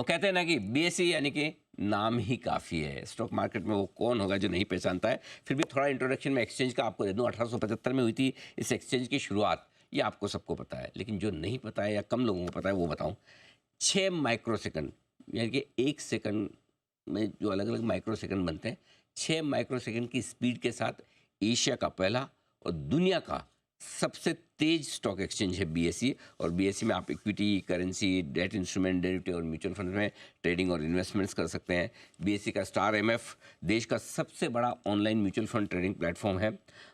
वो कहते हैं ना कि बीएसई यानी कि नाम ही काफ़ी है। स्टॉक मार्केट में वो कौन होगा जो नहीं पहचानता है। फिर भी थोड़ा इंट्रोडक्शन में एक्सचेंज का आपको दे दूँ। 1875 में हुई थी इस एक्सचेंज की शुरुआत, ये आपको सबको पता है, लेकिन जो नहीं पता है या कम लोगों को पता है वो बताऊँ। 6 माइक्रोसेकंड यानी कि 1 सेकंड में जो अलग अलग माइक्रोसेकंड बनते हैं, 6 माइक्रोसेकंड की स्पीड के साथ एशिया का पहला और दुनिया का सबसे तेज स्टॉक एक्सचेंज है बीएसई। और बीएसई में आप equity, currency, debt instrument, derivative और म्यूचुअल फंड में ट्रेडिंग और इन्वेस्टमेंट्स कर सकते हैं। बीएसई का स्टार एमएफ देश का सबसे बड़ा online mutual fund trading platform है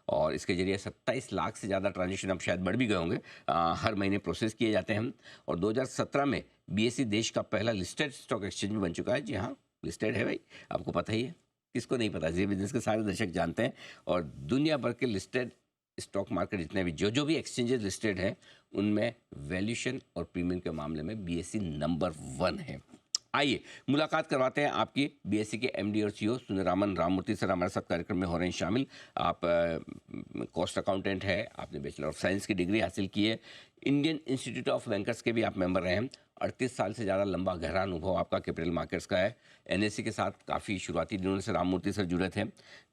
और इसके जरिए 27 लाख से ज़्यादा ट्रांजेक्शन अब शायद बढ़ भी गए होंगे, हर महीने प्रोसेस किए जाते हैं। और 2017 में बीएसई देश का पहला लिस्टेड स्टॉक एक्सचेंज भी बन चुका है। जी हाँ, लिस्टेड है भाई, आपको पता ही है, किसको नहीं पता, जी बिजनेस के सारे दर्शक जानते हैं। और दुनिया भर के लिस्टेड स्टॉक मार्केट जितने भी जो भी एक्सचेंजेस लिस्टेड हैं उनमें वैल्यूएशन और प्रीमियम के मामले में बीएसई नंबर 1 है। आइए मुलाकात करवाते हैं आपकी बीएसई के एमडी और सीईओ सुनीरामन राममूर्ति सर हमारे साथ कार्यक्रम में हो रहे हैं शामिल। आप कॉस्ट अकाउंटेंट है, आपने बैचलर ऑफ साइंस की डिग्री हासिल की है, इंडियन इंस्टीट्यूट ऑफ बैंकर्स के भी आप मेंबर रहे हैं। 38 साल से ज़्यादा लंबा गहरा अनुभव आपका कैपिटल मार्केट्स का है। एनएससी के साथ काफ़ी शुरुआती दिनों से राममूर्ति सर जुड़े थे,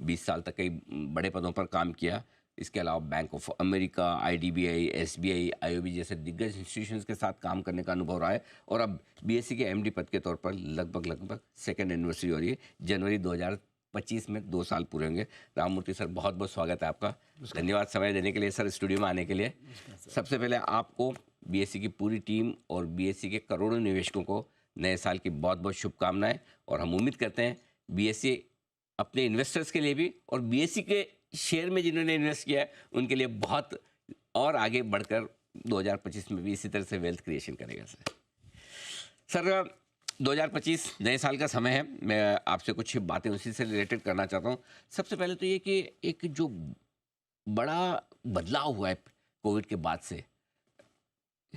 20 साल तक कई बड़े पदों पर काम किया। इसके अलावा bank of America, IDBI, SBI, IOB जैसे दिग्गज इंस्टीट्यूशंस के साथ काम करने का अनुभव रहा है। और अब बीएसई के एमडी पद के तौर पर लगभग सेकेंड एनिवर्सरी हो रही है। जनवरी 2025 में 2 साल पूरे होंगे। राममूर्ति सर, बहुत बहुत स्वागत है आपका। धन्यवाद समय देने के लिए सर, स्टूडियो में आने के लिए। सबसे पहले आपको, बीएसई की पूरी टीम और बीएसई के करोड़ों निवेशकों को नए साल की बहुत बहुत शुभकामनाएं। और हम उम्मीद करते हैं बीएसई अपने इन्वेस्टर्स के लिए भी और बीएसई के शेयर में जिन्होंने इन्वेस्ट किया है उनके लिए बहुत और आगे बढ़कर 2025 में भी इसी तरह से वेल्थ क्रिएशन करेगा। सर 2025 नए साल का समय है, मैं आपसे कुछ बातें उसी से रिलेटेड करना चाहता हूँ। सबसे पहले तो ये कि एक जो बड़ा बदलाव हुआ है कोविड के बाद से,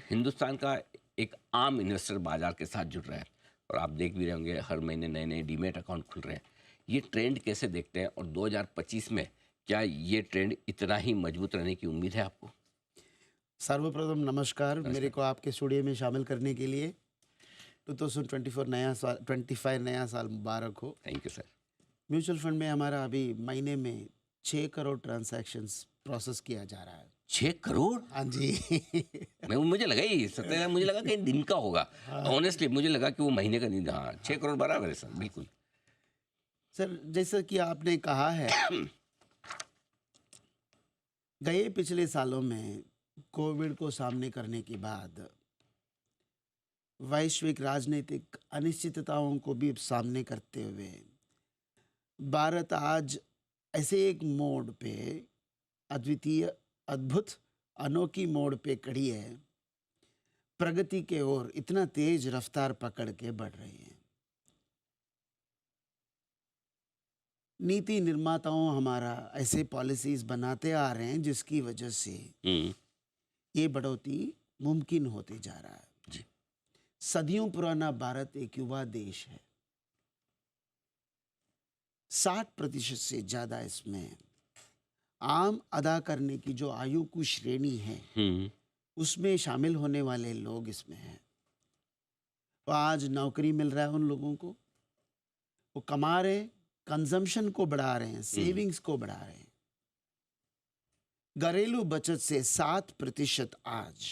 हिंदुस्तान का एक आम इन्वेस्टर बाजार के साथ जुड़ रहा है और आप देख भी रहे होंगे हर महीने नए नए डीमेट अकाउंट खुल रहे हैं। ये ट्रेंड कैसे देखते हैं और 2025 में क्या ये ट्रेंड इतना ही मजबूत रहने की उम्मीद है आपको? सर्वप्रथम नमस्कार, मेरे को आपके स्टूडियो में शामिल करने के लिए। 2024 नया साल 25 नया साल मुबारक हो। Thank you sir. Mutual fund में हमारा अभी महीने में 6 करोड़ ट्रांसैक्शंस प्रोसेस किया जा रहा है। 6 करोड़? हाँ जी। मुझे लगा ही सत्य, मुझे लगा कि दिन का होगा। ऑनेस्टली मुझे लगा कि वो महीने का नहीं। हाँ, 6 करोड़ बराबर है सर, बिल्कुल। सर, जैसा कि आपने कहा है, गए पिछले सालों में कोविड को सामने करने के बाद वैश्विक राजनीतिक अनिश्चितताओं को भी सामने करते हुए भारत आज ऐसे एक मोड़ पे, अद्वितीय, अद्भुत, अनोखी मोड़ पे खड़ी है। प्रगति के ओर इतना तेज रफ्तार पकड़ के बढ़ रही है। नीति निर्माताओं हमारा ऐसे पॉलिसीज बनाते आ रहे हैं जिसकी वजह से ये बढ़ोतरी मुमकिन होते जा रहा है। जी। सदियों पुराना भारत एक युवा देश है। 60% से ज्यादा इसमें आम अदा करने की जो आयु की श्रेणी है उसमें शामिल होने वाले लोग इसमें हैं। तो आज नौकरी मिल रहा है उन लोगों को, वो कमा रहे हैं, कंजम्पशन को बढ़ा रहे हैं, सेविंग्स को बढ़ा रहे हैं। घरेलू बचत से 7% आज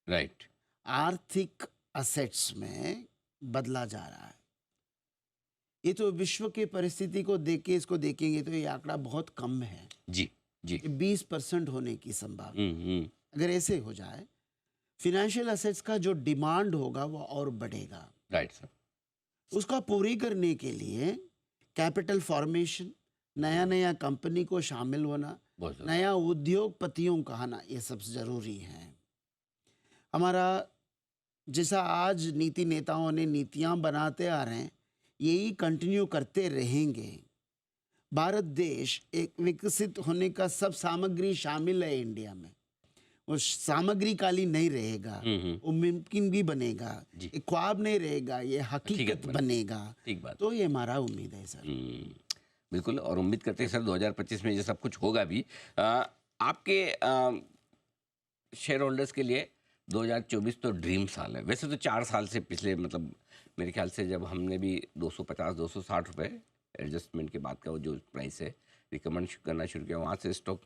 राइट आर्थिक असेट्स में बदला जा रहा है। ये तो विश्व के परिस्थिति को देख के इसको देखेंगे तो ये आंकड़ा बहुत कम है। जी जी। 20% होने की संभावना। अगर ऐसे हो जाए, फिनेंशियल असेट्स का जो डिमांड होगा वो और बढ़ेगा। Right sir. उसका पूरी करने के लिए कैपिटल फॉर्मेशन, नया नया कंपनी को शामिल होना, नया उद्योगपतियों का आना, ये सब जरूरी है। हमारा जैसा आज नीति नेताओं ने नीतियां बनाते आ रहे हैं, यही कंटिन्यू करते रहेंगे। भारत देश एक विकसित होने का सब सामग्री शामिल है इंडिया में। वो सामग्री काली नहीं रहेगा, वो मुमकिन भी बनेगा। ये ख्वाब नहीं रहेगा, ये हकीकत बनेगा। ठीक बात। तो ये हमारा उम्मीद है सर। बिल्कुल, और उम्मीद करते हैं सर 2025 में ये सब कुछ होगा भी। आपके शेयर होल्डर्स के लिए 2024 तो ड्रीम साल है। वैसे तो 4 साल से पिछले मतलब मेरे ख्याल से जब हमने भी 250-260 रुपए एडजस्टमेंट के बाद का वो जो प्राइस है रिकमेंड करना शुरू किया, वहाँ से स्टॉक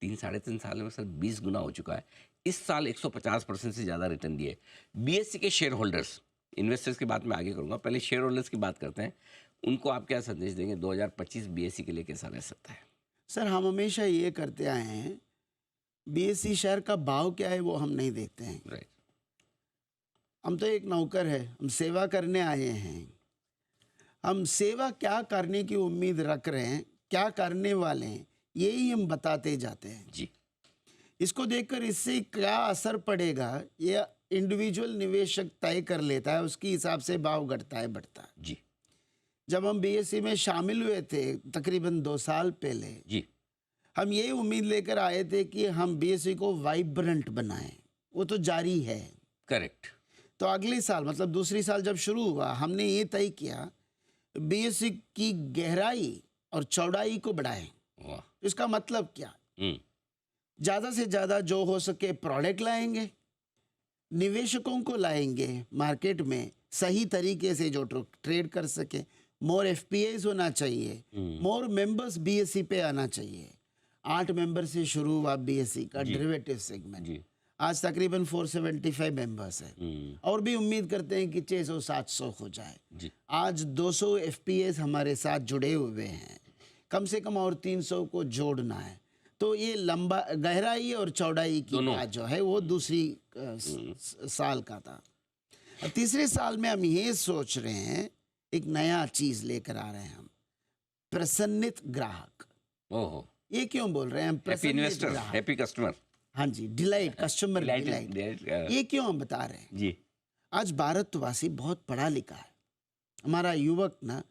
3-3.5 साल में सर 20 गुना हो चुका है। इस साल 150% से ज़्यादा रिटर्न दिए। बीएसई के शेयर होल्डर्स, इन्वेस्टर्स की बात मैं आगे करूँगा, पहले शेयर होल्डर्स की बात करते हैं। उनको आप क्या संदेश देंगे 2025 बीएसई के लिए कैसा रह सकता है? सर हम हमेशा ये करते आए हैं, बीएसई शेयर का भाव क्या है वो हम नहीं देखते हैं। राइट। हम तो एक नौकर है, हम सेवा करने आए हैं। हम सेवा क्या करने की उम्मीद रख रहे हैं, क्या करने वाले हैं, यही हम बताते जाते हैं। जी। इसको देखकर इससे क्या असर पड़ेगा ये इंडिविजुअल निवेशक तय कर लेता है, उसके हिसाब से भाव घटता है बढ़ता है। जी। जब हम बीएसई में शामिल हुए थे तकरीबन 2 साल पहले, जी। हम यही उम्मीद लेकर आए थे कि हम बीएसई को वाइब्रेंट बनाएं। वो तो जारी है। करेक्ट। तो अगले साल मतलब दूसरी साल जब शुरू हुआ, हमने ये तय किया बीएसई की गहराई और चौड़ाई को बढ़ाएं। वाह। इसका मतलब क्या? हम्म। ज़्यादा से ज़्यादा जो हो सके प्रोडक्ट लाएंगे, निवेशकों को लाएंगे मार्केट में सही तरीके से जो ट्रेड कर सके। मोर एफपीआईज होना चाहिए, मोर मेंबर्स बीएसई पे आना चाहिए। 8 मेंबर से शुरू हुआ बीएसई का डेरिवेटिव सेगमेंट, जी। आज तकरीबन 475 मेंबर्स है और भी उम्मीद करते हैं कि 600-700 हो जाए। जी। आज 200 एफपीएस हमारे साथ जुड़े हुए हैं, कम से कम और 300 को जोड़ना है। तो ये लंबा गहराई और चौड़ाई की बात जो है वो दूसरी साल का था। अब तीसरे साल में हम ये सोच रहे हैं एक नया चीज लेकर आ रहे हैं हम, प्रसन्नित ग्राहक। ओहो। ये क्यों बोल रहे हैं हम हैप्पी प्रसन्नित इन्वेस्टर, ग्राहक? Happy customer. हाँ जी, डिलाइट, कस्टमर डिलाइट। डिलाइट। ये क्यों हम बता रहे हैं? जी। आज भारतवासी बहुत पढ़ा लिखा है। हमारा युवक ना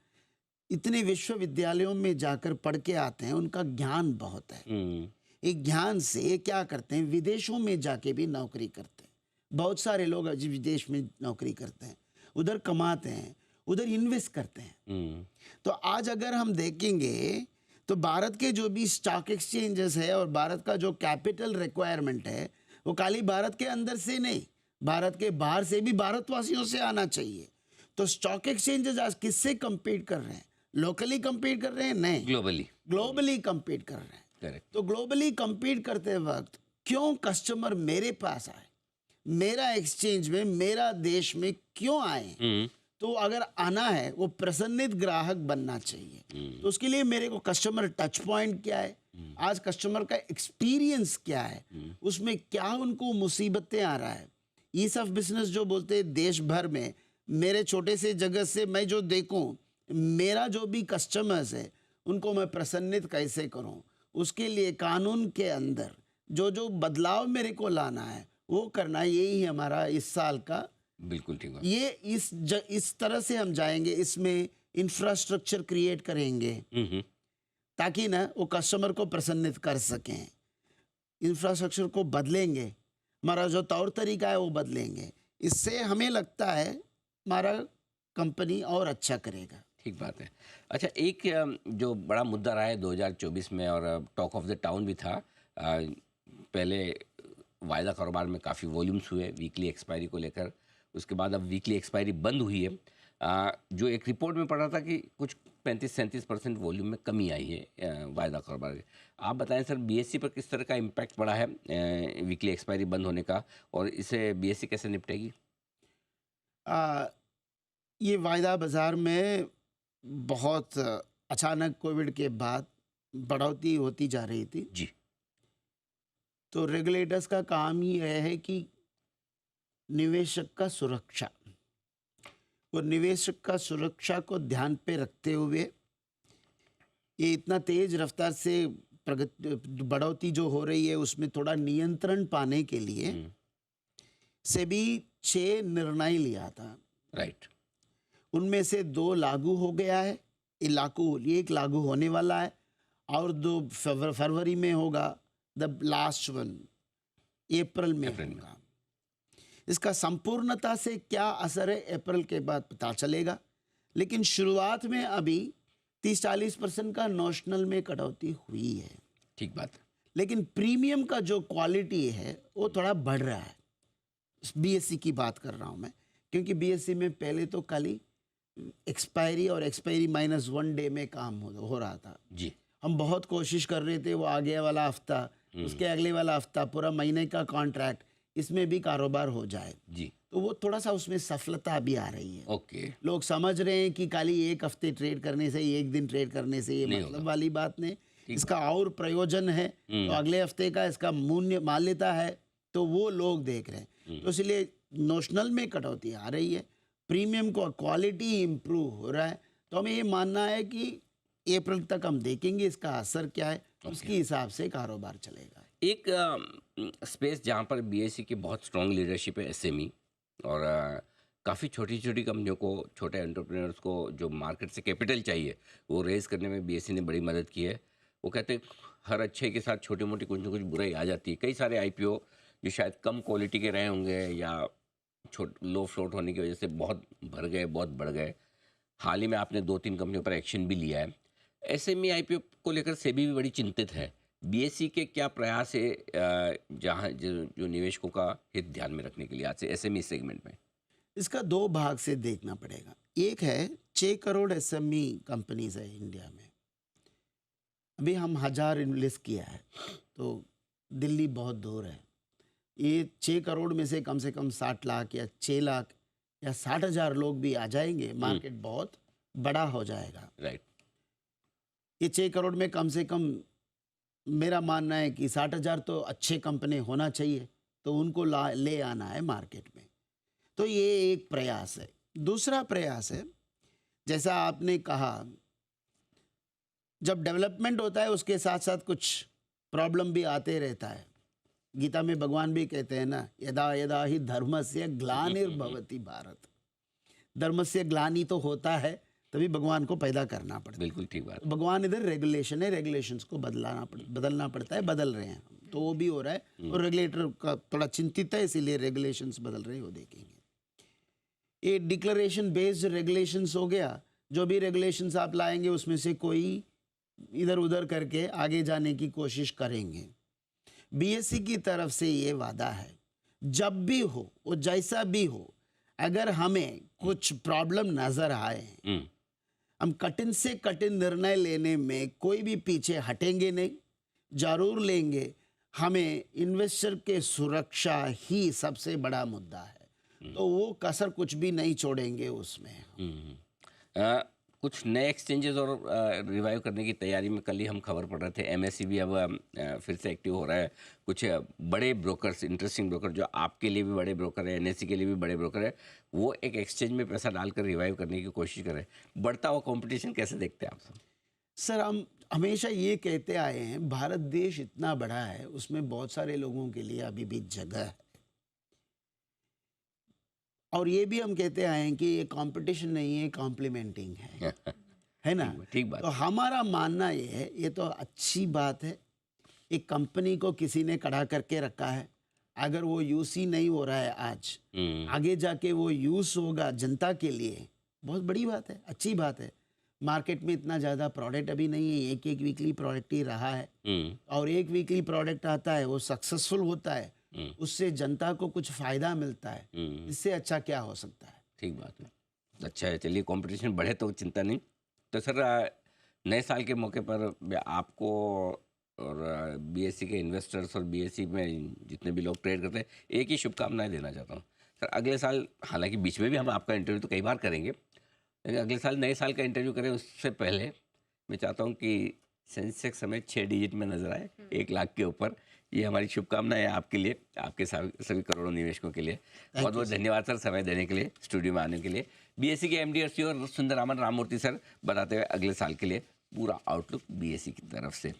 इतने विश्वविद्यालयों में जाकर पढ़ के आते हैं, उनका ज्ञान बहुत है। एक ज्ञान से क्या करते हैं, विदेशों में जाके भी नौकरी करते हैं। बहुत सारे लोग आज विदेश में नौकरी करते हैं, उधर कमाते हैं, उधर इन्वेस्ट करते हैं। तो आज अगर हम देखेंगे तो भारत के जो भी स्टॉक एक्सचेंजेस है और भारत का जो कैपिटल रिक्वायरमेंट है वो खाली भारत के अंदर से नहीं, भारत के बाहर से भी भारतवासियों से आना चाहिए। तो स्टॉक एक्सचेंजेस आज किससे compete कर रहे हैं? लोकली compete कर रहे हैं? नहीं, ग्लोबली compete कर रहे हैं। करेक्ट। तो ग्लोबली compete करते वक्त क्यों कस्टमर मेरे पास आए, मेरा एक्सचेंज में, मेरा देश में क्यों आए? तो अगर आना है वो प्रसन्नित ग्राहक बनना चाहिए। तो उसके लिए मेरे को कस्टमर टच पॉइंट क्या है, आज कस्टमर का एक्सपीरियंस क्या है, उसमें क्या उनको मुसीबतें आ रहा है। ईज ऑफ बिजनेस जो बोलते हैं देश भर में, मेरे छोटे से जगह से मैं जो देखूं, मेरा जो भी कस्टमर्स है उनको मैं प्रसन्नित कैसे करूं, उसके लिए कानून के अंदर जो जो बदलाव मेरे को लाना है वो करना, यही हमारा इस साल का। बिल्कुल ठीक है। ये इस तरह से हम जाएंगे, इसमें इंफ्रास्ट्रक्चर क्रिएट करेंगे ताकि ना वो कस्टमर को प्रसन्नित कर सकें। इंफ्रास्ट्रक्चर को बदलेंगे, हमारा जो तौर तरीका है वो बदलेंगे। इससे हमें लगता है हमारा कंपनी और अच्छा करेगा। ठीक बात है। अच्छा, एक जो बड़ा मुद्दा रहा है 2024 में और टॉक ऑफ द टाउन भी था, पहले वायदा कारोबार में काफ़ी वॉल्यूम्स हुए वीकली एक्सपायरी को लेकर, उसके बाद अब वीकली एक्सपायरी बंद हुई है। जो एक रिपोर्ट में पढ़ा था कि कुछ 35-37% वॉल्यूम में कमी आई है वायदा कारोबार के। आप बताएं सर, बीएसई पर किस तरह का इम्पैक्ट पड़ा है वीकली एक्सपायरी बंद होने का, और इसे बीएसई कैसे निपटेगी? ये वायदा बाजार में बहुत अचानक कोविड के बाद बढ़ोतरी होती जा रही थी जी। तो रेगुलेटर्स का काम ही यह है कि निवेशक का सुरक्षा, और निवेशक का सुरक्षा को ध्यान पे रखते हुए ये इतना तेज रफ्तार से बढ़ोतरी जो हो रही है उसमें थोड़ा नियंत्रण पाने के लिए सेबी 6 निर्णय लिया था। राइट। उनमें से 2 लागू हो गया है, ये एक लागू होने वाला है और 2 फरवरी में होगा, द लास्ट वन अप्रैल में होगा। इसका संपूर्णता से क्या असर है अप्रैल के बाद पता चलेगा, लेकिन शुरुआत में अभी 30-40% का नोशनल में कटौती हुई है। ठीक बात है। लेकिन प्रीमियम का जो क्वालिटी है वो थोड़ा बढ़ रहा है। बीएससी की बात कर रहा हूँ मैं, क्योंकि बीएससी में पहले तो खाली एक्सपायरी और एक्सपायरी -1 डे में काम हो रहा था। जी। हम बहुत कोशिश कर रहे थे वो आगे वाला हफ्ता, उसके अगले वाला हफ्ता, पूरा महीने का कॉन्ट्रैक्ट, इसमें भी कारोबार हो जाए। जी। तो वो थोड़ा सा उसमें सफलता भी आ रही है। ओके। लोग समझ रहे हैं कि खाली एक हफ्ते ट्रेड करने से, एक दिन ट्रेड करने से ये नहीं मतलब होगा। वाली बात नहीं। ठीक इसका और प्रयोजन है, तो अगले हफ्ते का इसका मूल्य मान्यता है, तो वो लोग देख रहे हैं। तो इसलिए नोशनल में कटौती आ रही है, प्रीमियम को क्वालिटी इम्प्रूव हो रहा है। तो हमें ये मानना है कि अप्रैल तक हम देखेंगे इसका असर क्या है, उसके हिसाब से कारोबार चलेगा। एक स्पेस जहाँ पर बीएससी की बहुत स्ट्रांग लीडरशिप है, एसएमई, और काफ़ी छोटी छोटी कंपनियों को, छोटे एंटरप्रेन्योर्स को जो मार्केट से कैपिटल चाहिए वो रेज करने में बीएससी ने बड़ी मदद की है। वो कहते हैं हर अच्छे के साथ छोटी मोटी कुछ ना कुछ बुराई आ जाती है। कई सारे आईपीओ जो शायद कम क्वालिटी के रहे होंगे या लो फ्लोट होने की वजह से बहुत भर गए, बहुत बढ़ गए। हाल ही में आपने 2-3 कंपनियों पर एक्शन भी लिया है। एसएमई आईपीओ को लेकर सेबी भी बड़ी चिंतित है। बीएससी के क्या प्रयास है जहां जो निवेशकों का हित ध्यान में रखने के लिए आज से एसएमई सेगमेंट में? इसका 2 भाग से देखना पड़ेगा। एक है 6 करोड़ एसएमई कंपनीज है इंडिया में। अभी हम 1000 इन्वेस्ट किया है, तो दिल्ली बहुत दूर है। ये 6 करोड़ में से कम 60 लाख या 6 लाख या 60,000 लोग भी आ जाएंगे, मार्केट बहुत बड़ा हो जाएगा। राइट। ये 6 करोड़ में कम से कम मेरा मानना है कि 60,000 तो अच्छे कंपनी होना चाहिए, तो उनको ले आना है मार्केट में। तो ये एक प्रयास है। दूसरा प्रयास है, जैसा आपने कहा, जब डेवलपमेंट होता है उसके साथ साथ कुछ प्रॉब्लम भी आते रहता है। गीता में भगवान भी कहते हैं ना, यदा यदा ही धर्मस्य ग्लानिर्भवति भारत। धर्मस्य ग्लानि तो होता है, तभी भगवान को पैदा करना पड़ता है। बिल्कुल ठीक बात। भगवान इधर रेगुलेशन है, रेगुलेशंस को बदलना पड़ता है, बदल रहे हैं हम, तो वो भी हो रहा है। और रेगुलेटर का थोड़ा चिंतित है, इसीलिए रेगुलेशंस बदल रहे हैं, वो देखेंगे। ये डिक्लेरेशन बेस्ड रेगुलेशंस हो गया, जो भी रेगुलेशंस आप लाएंगे उसमें से कोई इधर उधर करके आगे जाने की कोशिश करेंगे। बीएससी की तरफ से ये वादा है, जब भी हो वो जैसा भी हो, अगर हमें कुछ प्रॉब्लम नजर आए, हम कठिन से कठिन निर्णय लेने में कोई भी पीछे हटेंगे नहीं, जरूर लेंगे। हमें इन्वेस्टर के सुरक्षा ही सबसे बड़ा मुद्दा है, तो वो कसर कुछ भी नहीं छोड़ेंगे उसमें। कुछ नए एक्सचेंजेस और रिवाइव करने की तैयारी में कल ही हम खबर पढ़ रहे थे। एमएससी भी अब फिर से एक्टिव हो रहा है। कुछ बड़े ब्रोकर्स, इंटरेस्टिंग ब्रोकर जो आपके लिए भी बड़े ब्रोकर है, एनएससी के लिए भी बड़े ब्रोकर है, वो एक एक्सचेंज में पैसा डालकर रिवाइव करने की कोशिश कर रहे हैं। बढ़ता हुआ कंपटीशन कैसे देखते हैं आप सब? सर, हम हमेशा ये कहते आए हैं, भारत देश इतना बड़ा है, उसमें बहुत सारे लोगों के लिए अभी भी जगह है। और ये भी हम कहते आए हैं कि ये कंपटीशन नहीं है, कॉम्प्लीमेंटिंग है ना? ठीक बात। तो हमारा मानना ये है, ये तो अच्छी बात है, एक कंपनी को किसी ने खड़ा करके रखा है, अगर वो यूज ही नहीं हो रहा है आज, आगे जाके वो यूज होगा जनता के लिए, बहुत बड़ी बात है, अच्छी बात है। मार्केट में इतना ज़्यादा प्रोडक्ट अभी नहीं है, एक वीकली प्रोडक्ट ही रहा है, और एक वीकली प्रोडक्ट आता है वो सक्सेसफुल होता है, उससे जनता को कुछ फायदा मिलता है, इससे अच्छा क्या हो सकता है? ठीक बात है, अच्छा है। चलिए, कंपटीशन बढ़े तो चिंता नहीं। तो सर, नए साल के मौके पर आपको और बीएससी के इन्वेस्टर्स और बीएससी में जितने भी लोग ट्रेड करते हैं, एक ही शुभकामनाएं देना चाहता हूँ सर। अगले साल, हालांकि बीच में भी हम आपका इंटरव्यू तो कई बार करेंगे, लेकिन अगले साल नए साल का इंटरव्यू करें उससे पहले मैं चाहता हूँ कि सेंसेक्स हमें 6 डिजिट में नजर आए, 1 लाख के ऊपर। ये हमारी शुभकामनाएं है आपके लिए, आपके सभी करोड़ों निवेशकों के लिए। बहुत बहुत धन्यवाद सर, समय देने के लिए, स्टूडियो में आने के लिए। बीएससी के एमडी और सीईओ सुंदरामन राममूर्ति सर बताते हुए अगले साल के लिए पूरा आउटलुक बीएससी की तरफ से।